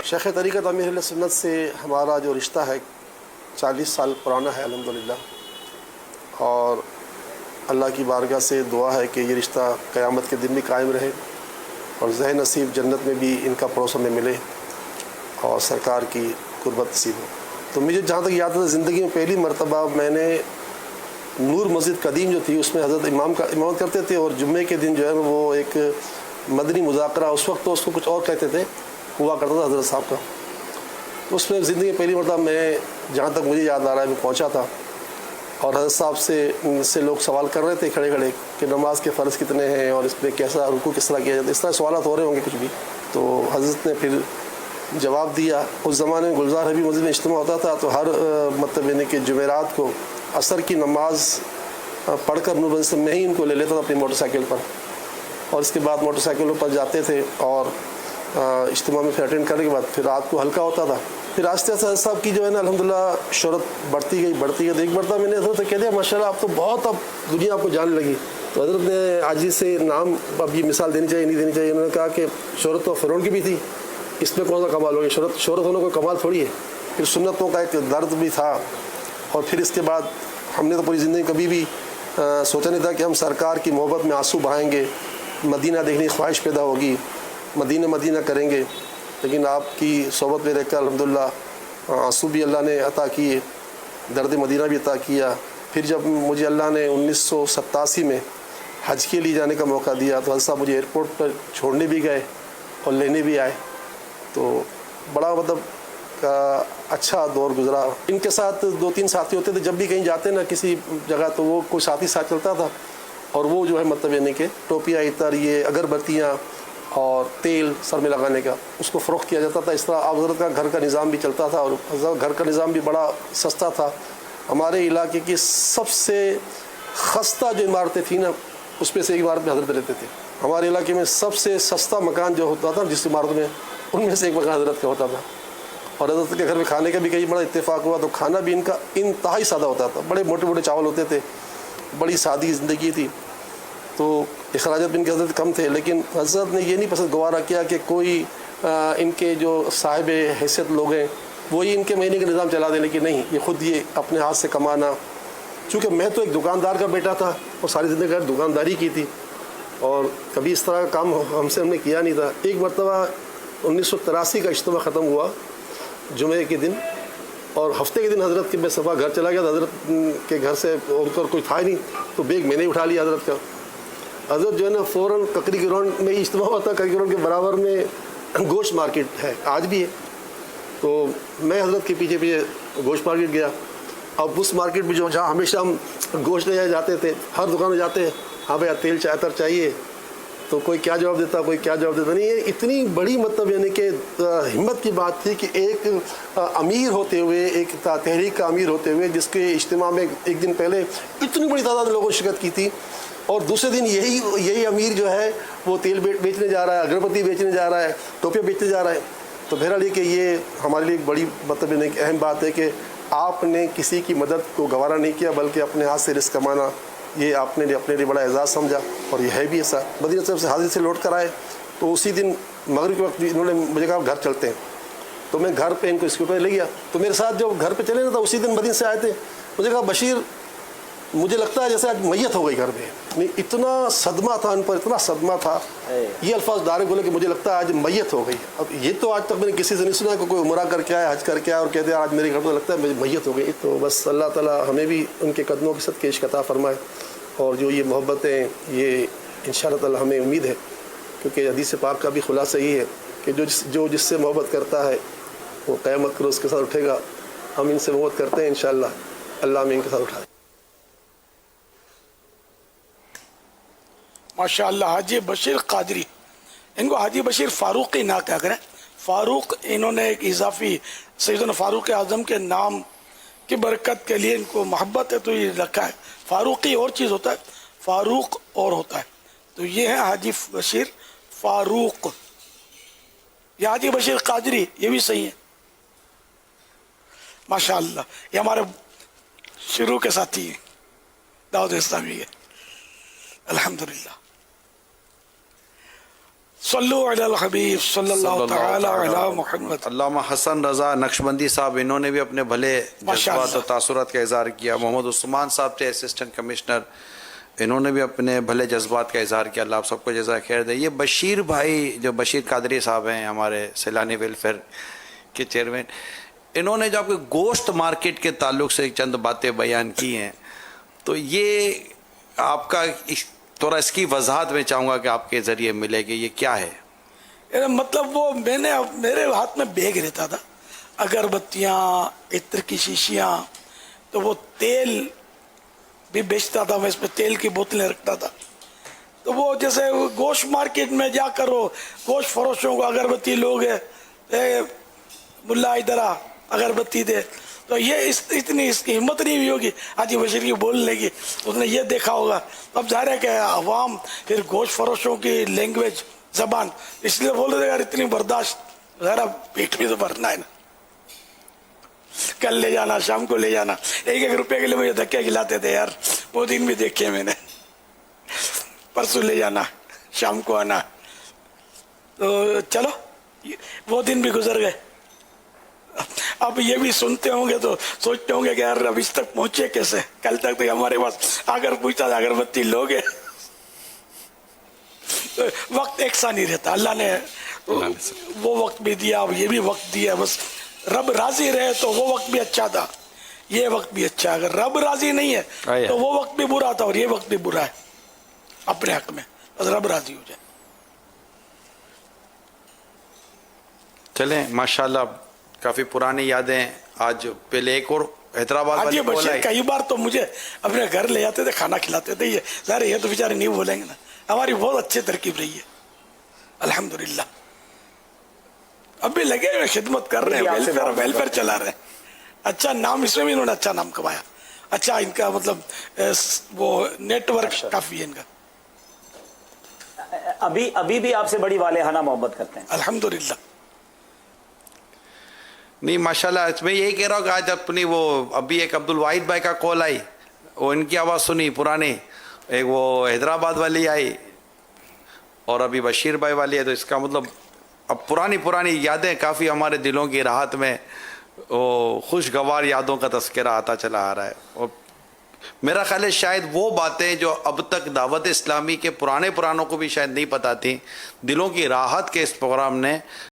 شیخ طریقت امیر اہل سنت سے ہمارا جو رشتہ ہے 40 سال پرانا ہے الحمدللہ، اور اللہ کی بارگاہ سے دعا ہے کہ یہ رشتہ قیامت کے دن بھی قائم رہے اور ذہ نصیب جنت میں بھی ان کا پڑوس ہمیں ملے اور سرکار کی قربت نصیب ہو۔ تو مجھے جہاں تک یاد ہے زندگی میں پہلی مرتبہ میں نے نور مسجد قدیم جو تھی اس میں حضرت امام کا امامت کرتے تھے، اور جمعے کے دن جو ہے وہ ایک مدنی مذاکرہ، اس وقت تو اس کو کچھ اور کہتے تھے، ہوا کرتا تھا حضرت صاحب کا۔ تو اس میں زندگی میں پہلی مرتبہ میں جہاں تک مجھے یاد آ رہا ہے میں پہنچا تھا، اور حضرت صاحب سے لوگ سوال کر رہے تھے کھڑے کھڑے کہ نماز کے فرض کتنے ہیں اور اس پہ کیسا رکوع کس طرح کیا جاتا ہے، اس طرح سوالات ہو رہے ہوں گے کچھ بھی۔ تو حضرت نے پھر جواب دیا۔ اس زمانے میں گلزار حبیب مسجد میں اجتماع ہوتا تھا، تو ہر مطلب یعنی کہ جمعرات کو عصر کی نماز پڑھ کر نور مسجد میں ہی ان کو لے لیتا تھا اپنی موٹر سائیکل پر، اور اس کے بعد موٹر سائیکلوں پر جاتے تھے اور اجتماع میں پھر اٹینڈ کرنے کے بعد پھر رات کو ہلکا ہوتا تھا۔ پھر آہستہ آہستہ حضرت صاحب کی جو ہے نا الحمدللہ شہرت بڑھتی گئی۔ ایک مرتبہ میں نے حضرت سے کہہ دیا ماشاءاللہ آپ تو بہت اب دنیا آپ کو جاننے لگی۔ تو حضرت نے عاجزی سے نام، اب یہ مثال دینی چاہیے نہیں دینی چاہیے، انہوں نے کہا کہ شہرت تو فرعون کی بھی تھی، اس میں کون سا کمال ہوگی، شہرت ہونا کوئی کمال تھوڑی ہے۔ پھر سنتوں کا ایک درد بھی تھا، اور پھر اس کے بعد ہم نے تو پوری زندگی کبھی بھی سوچا نہیں تھا کہ ہم سرکار کی محبت میں آنسو بہائیں گے، مدینہ دیکھنے کی خواہش پیدا ہوگی، مدینہ کریں گے، لیکن آپ کی صحبت میں رہ کر الحمدللہ آنسو بھی اللہ نے عطا کیے، درد مدینہ بھی عطا کیا۔ پھر جب مجھے اللہ نے 1987 میں حج کے لیے جانے کا موقع دیا تو حضرت صاحب مجھے ایئرپورٹ پر چھوڑنے بھی گئے اور لینے بھی آئے، تو بڑا مطلب اچھا دور گزرا۔ ان کے ساتھ 2-3 ساتھی ہوتے تھے، جب بھی کہیں جاتے نا کسی جگہ تو وہ کوئی ساتھی ساتھ چلتا تھا، اور وہ جو ہے مطلب یعنی کہ ٹوپیاں، عطر، یہ اگربتیاں اور تیل سر میں لگانے کا اس کو فروخت کیا جاتا تھا۔ اس طرح آپ حضرت کا گھر کا نظام بھی چلتا تھا، اور حضرت گھر کا نظام بھی بڑا سستا تھا۔ ہمارے علاقے کی سب سے خستہ جو عمارتیں تھیں نا اس میں سے ایک عمارت میں حضرت رہتے تھے۔ ہمارے علاقے میں سب سے سستا مکان جو ہوتا تھا جس عمارت میں، ان میں سے ایک مکان حضرت کا ہوتا تھا، اور حضرت کے گھر میں کھانے کا بھی کئی بڑا اتفاق ہوا، تو کھانا بھی ان کا انتہائی سادہ ہوتا تھا، بڑے موٹے موٹے چاول ہوتے تھے، بڑی سادی زندگی تھی، تو اخراجات بھی ان کے حضرت کم تھے۔ لیکن حضرت نے یہ نہیں پسند گوارا کیا کہ کوئی ان کے جو صاحب حیثیت لوگ ہیں وہی ان کے مہینے کا نظام چلا دیں، لیکن نہیں، یہ خود یہ اپنے ہاتھ سے کمانا۔ چونکہ میں تو ایک دکاندار کا بیٹا تھا اور ساری زندگی دکانداری کی تھی، اور کبھی اس طرح کا کام ہم نے کیا نہیں تھا۔ ایک مرتبہ 1983 کا اجتماع ختم ہوا جمعے کے دن، اور ہفتے کے دن حضرت کے میں صفحہ گھر چلا گیا، تو حضرت کے گھر سے اور کوئی تھا ہی نہیں، تو بیگ میں نے اٹھا لیا حضرت کا۔ حضرت جو ہے نا فوراً ککری گراؤنڈ میں ہی اجتماع ہوا تھا، ککری گراؤنڈ کے برابر میں گوشت مارکیٹ ہے، آج بھی ہے، تو میں حضرت کے پیچھے گوشت مارکیٹ گیا۔ اب اس مارکیٹ میں جو جہاں ہمیشہ ہم گوشت لے جاتے تھے، ہر دکان میں جاتے ہیں، ہاں بھائی تیل عطر چاہیے، تو کوئی کیا جواب دیتا، کوئی کیا جواب دیتا نہیں۔ یہ اتنی بڑی مطلب یعنی کہ ہمت کی بات تھی کہ ایک امیر ہوتے ہوئے، ایک تحریک کا امیر ہوتے ہوئے، جس کے اجتماع میں ایک دن پہلے اتنی بڑی تعداد لوگوں نے شرکت کی تھی، اور دوسرے دن یہی امیر جو ہے وہ تیل بیچنے جا رہا ہے، اگربتی بیچنے جا رہا ہے، ٹوپیاں بیچنے جا رہا ہے۔ تو بہرحال یہ کہ یہ ہمارے لیے ایک بڑی مطلب ایک اہم بات ہے کہ آپ نے کسی کی مدد کو گوارا نہیں کیا، بلکہ اپنے ہاتھ سے رزق کمانا یہ آپ نے اپنے لیے بڑا اعزاز سمجھا، اور یہ ہے بھی ایسا۔ مدینہ صاحب سے حاضری سے لوٹ کر آئے تو اسی دن مغرب کے وقت انہوں نے مجھے کہا گھر چلتے ہیں، تو میں گھر پہ ان کو اسکوٹر لے گیا، تو میرے ساتھ جو گھر پہ چلے نا، تو اسی دن مدینہ سے آئے تھے، مجھے کہا بشیر مجھے لگتا ہے جیسے آج میت ہو گئی گھر میں۔ اتنا صدمہ تھا ان پر، اتنا صدمہ تھا، یہ الفاظ ڈائریکٹ بولے کہ مجھے لگتا ہے آج میت ہو گئی۔ اب یہ تو آج تک میں نے کسی سے نہیں سنا کہ کوئی عمرہ کر کے آیا، حج کر کے آیا اور کہتے ہیں آج میرے گھر میں لگتا ہے میت ہو گئی۔ تو بس اللہ تعالیٰ ہمیں بھی ان کے قدموں کے صدقے عشق عطا فرمائے، اور جو یہ محبتیں یہ انشاءاللہ تعالیٰ ہمیں امید ہے، کیونکہ حدیث پاک کا بھی خلاصہ یہ ہے کہ جو جس سے محبت کرتا ہے وہ قیامت کو اس کے ساتھ اٹھے گا۔ ہم ان سے محبت کرتے ہیں انشاءاللہ، اللہ ہمیں ان کے ساتھ اٹھائے۔ ماشاءاللہ حاجی بشیر قادری، ان کو حاجی بشیر فاروقی نہ کیا کریں، فاروق انہوں نے ایک اضافی سیدنا فاروق اعظم کے نام کی برکت کے لیے ان کو محبت ہے تو یہ رکھا ہے۔ فاروقی اور چیز ہوتا ہے، فاروق اور ہوتا ہے، تو یہ ہے حاجی بشیر فاروق۔ یہ حاجی بشیر قادری یہ بھی صحیح ہے ماشاءاللہ، یہ ہمارے شروع کے ساتھی ہیں دعوت اسلامی کے، الحمدللہ۔ صلو علی الحبیب صلی اللہ تعالی علی محمد. علامہ حسن رضا نقشبندی صاحب انہوں نے بھی اپنے بھلے جذبات اور تاثرات کا اظہار کیا. محمد عثمان صاحب تھے اسسٹنٹ کمشنر, انہوں نے بھی اپنے بھلے جذبات کا اظہار کیا. اللہ آپ سب کو جزائے خیر دے. یہ بشیر بھائی جو بشیر قادری صاحب ہیں ہمارے سیلانی ویلفیئر کے چیئرمین, انہوں نے جو آپ کے گوشت مارکیٹ کے تعلق سے چند باتیں بیان کی ہیں, تو یہ آپ کا تھوڑا اس کی وضاحت میں چاہوں گا کہ آپ کے ذریعے ملے گی, یہ کیا ہے؟ مطلب وہ میرے ہاتھ میں بیگ رہتا تھا, اگربتیاں, عطر کی شیشیاں, تو وہ تیل بھی بیچتا تھا, میں اس پہ تیل کی بوتلیں رکھتا تھا. تو وہ جیسے گوشت مارکیٹ میں جا کر وہ گوشت فروشوں کو اگربتی لوگ ملا ادھر اگربتی دے, تو یہ اتنی اس کی ہمت نہیں ہوئی ہوگی حاجی بشیر کی بولنے کی. اس نے یہ دیکھا ہوگا. اب ظاہر ہے کہ عوام پھر گوشت فروشوں کی لینگویج زبان اس لیے بول رہے یار اتنی برداشت, ذرا پیٹ بھی تو بھرنا ہے نا, کل لے جانا, شام کو لے جانا, 1-1 روپے کے لیے مجھے دھکے کھلاتے تھے یار, وہ دن بھی دیکھے میں نے. پرسوں لے جانا, شام کو آنا. تو چلو وہ دن بھی گزر گئے. اب یہ بھی سنتے ہوں گے تو سوچتے ہوں گے کہ یار اب اس تک پہنچے کیسے. کل تک تو ہمارے پاس اگر پوچھتا تھا اگربتی لوگ ہیں. وقت ایک سا نہیں رہتا, اللہ نے وہ وقت بھی دیا, اب یہ بھی وقت دیا. بس رب راضی رہے تو وہ وقت بھی اچھا تھا, یہ وقت بھی اچھا. اگر رب راضی نہیں ہے تو وہ وقت بھی برا تھا اور یہ وقت بھی برا ہے اپنے حق میں. بس رب راضی ہو جائے. چلیں ماشاءاللہ کافی پرانی یادیں. آج پہلے ایک اور حیدرآباد حاجی والی بشیر کئی بار تو مجھے اپنے گھر لے جاتے تھے, کھانا کھلاتے تھے. یہ ظاہر یہ تو بیچارے نہیں بولیں گے نا, ہماری بہت اچھی ترکیب رہی ہے الحمدللہ. اب بھی لگے ہوئے خدمت کر رہے ہیں, ویلفیئر چلا رہے ہیں. اچھا نام, اس میں بھی انہوں نے اچھا نام کمایا. اچھا ان کا مطلب وہ نیٹ ورک کافی ہے ان کا. ابھی بھی آپ سے بڑی والہانہ محبت کرتے ہیں الحمدللہ. نہیں ماشاءاللہ, اس میں یہی کہہ رہا ہوں کہ آج اپنی وہ ابھی ایک عبد الواحد بھائی کا کال آئی, وہ ان کی آواز سنی پرانی, ایک وہ حیدرآباد والی آئی اور ابھی بشیر بھائی والی ہے. تو اس کا مطلب اب پرانی یادیں کافی ہمارے دلوں کی راحت میں وہ خوشگوار یادوں کا تذکرہ آتا چلا آ رہا ہے. اور میرا خیال ہے شاید وہ باتیں جو اب تک دعوت اسلامی کے پرانوں کو بھی شاید نہیں پتہ تھیں, دلوں کی راحت کے اس پروگرام نے